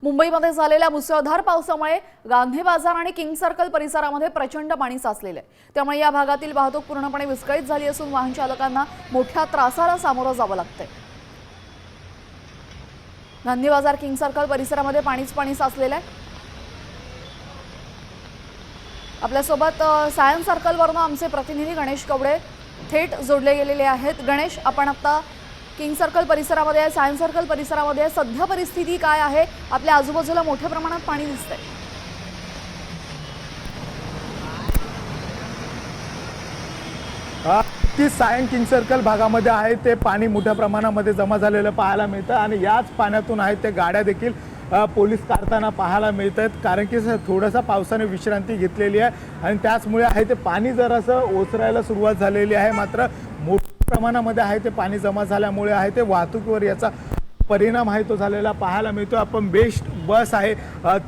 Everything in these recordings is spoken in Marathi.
मुंबईमध्ये झालेल्या मुसळधार पावसामुळे गांधी बाजार आणि किंग सर्कल परिसरामध्ये प्रचंड पाणी साचलेले आहे। त्यामुळे या भागातील वाहतूक पूर्णपणे विस्कळीत झाली असून वाहन चालकांना मोठ्या त्रासाला सामोरं जावं लागतंय। गांधी बाजार किंग सर्कल परिसरामध्ये पाणी साचलेलं आहे। आपल्यासोबत सायन्स सर्कलवरून आमचे प्रतिनिधी गणेश कवडे थेट जोडले गेलेले आहेत। गणेश, आपण आता किंग सर्कल परिसरामध्ये आहे, सायन्स सर्कल परिसरामध्ये आहे, सध्या परिस्थिती काय आहे? आपल्या आजूबाजूला मोठ्या प्रमाणात पाणी दिसतंय। ती सायन्स किंग सर्कल भागामध्ये आहे ते पाणी मोठ्या प्रमाणामध्ये जमा झालेलं पाहायला मिळतं आणि याच पाण्यातून आहे ते गाड्या देखील पोलीस काढताना पाहायला मिळत आहेत, कारण की थोडासा पावसाने विश्रांती घेतलेली आहे आणि त्याचमुळे आहे ते पाणी जरासं ओसरायला सुरुवात झालेली आहे। मात्र मोठ्या प्रमाणामध्ये आहे ते पाणी जमा झाल्यामुळे आहे ते वाहतुकीवर याचा परिणाम आहे तो झालेला पाहायला मिळतो। आपण बेस्ट बस आहे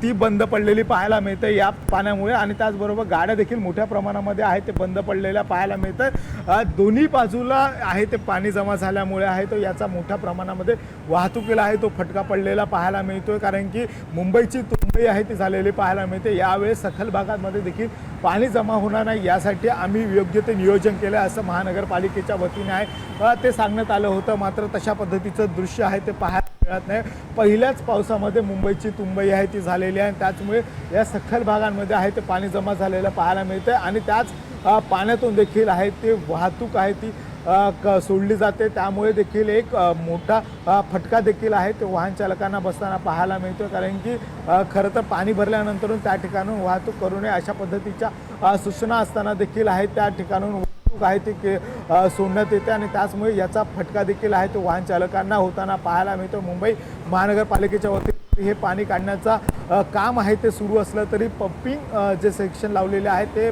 ती बंद पडलेली पाहायला मिळते या पाण्यामुळे आणि त्याचबरोबर गाड्या देखील मोठ्या प्रमाणामध्ये आहे ते बंद पडलेल्या पाहायला मिळतात। दोन्ही बाजूला आहे ते पाणी जमा झाल्यामुळे आहे तो याचा मोठ्या प्रमाणामध्ये वाहतुकीला आहे तो फटका पडलेला पाहायला मिळतोय, कारण की मुंबईची तुंबई आहे ती झालेली पाहायला मिळते। यावेळेस सखल भागांमध्ये देखील पाणी जमा होणार नाही यासाठी आम्ही योग्य ते नियोजन केलं असं महानगरपालिकेच्या वतीने आहे ते सांगण्यात आलं होतं। मात्र तशा पद्धतीचं दृश्य आहे ते पाहायला मिळत नाही। पहिल्याच पावसामध्ये मुंबईची तुंबई आहे ती झालेली आहे, त्याचमुळे या सखल भागांमध्ये आहे ते पाणी जमा झालेलं पाहायला मिळतं आणि त्याच पाण्यातून देखील आहे ते वाहतूक आहे ती सोडली जाते। त्यामुळे देखील एक मोठा फटका देखील आहे ते वाहन चालकांना बसताना पाहायला मिळतो, कारण की खरं तर पाणी भरल्यानंतरून त्या ठिकाणून वाहतूक करू नये अशा पद्धतीच्या सूचना असताना देखील आहे त्या ठिकाणून वाहतूक आहे ती सोडण्यात येते आणि त्याचमुळे याचा फटका देखील आहे तो वाहन चालकांना होताना पाहायला मिळतो। मुंबई महानगरपालिकेच्या वतीने हे पाणी काढण्याचा काम आहे ते सुरू असलं तरी पंपिंग जे सेक्शन लावलेले आहे ते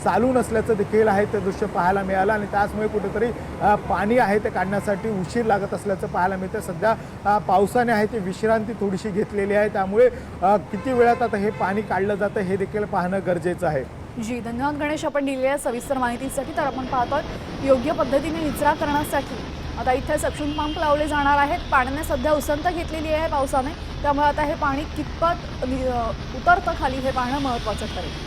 चालू नसल्याचं देखील आहे ते दृश्य पाहायला मिळालं आणि त्याचमुळे कुठेतरी पाणी आहे ते काढण्यासाठी उशीर लागत असल्याचं पाहायला मिळतं। सध्या पावसाने आहे ते विश्रांती थोडीशी घेतलेली आहे, त्यामुळे किती वेळात आता हे पाणी काढलं जातं हे देखील पाहणं गरजेचं आहे। जी, धन्यवाद गणेश, आपण दिलेल्या सविस्तर माहितीसाठी। तर आपण पाहतोय योग्य पद्धतीने निचरा करण्यासाठी आता इथे सक्शन पंप लावले जाणार आहेत। पाण्याने सध्या उसंत घेतलेली आहे पावसाने, त्यामुळे आता हे पाणी कितपत उतरतं खाली हे पाहणं महत्त्वाचं ठरेल।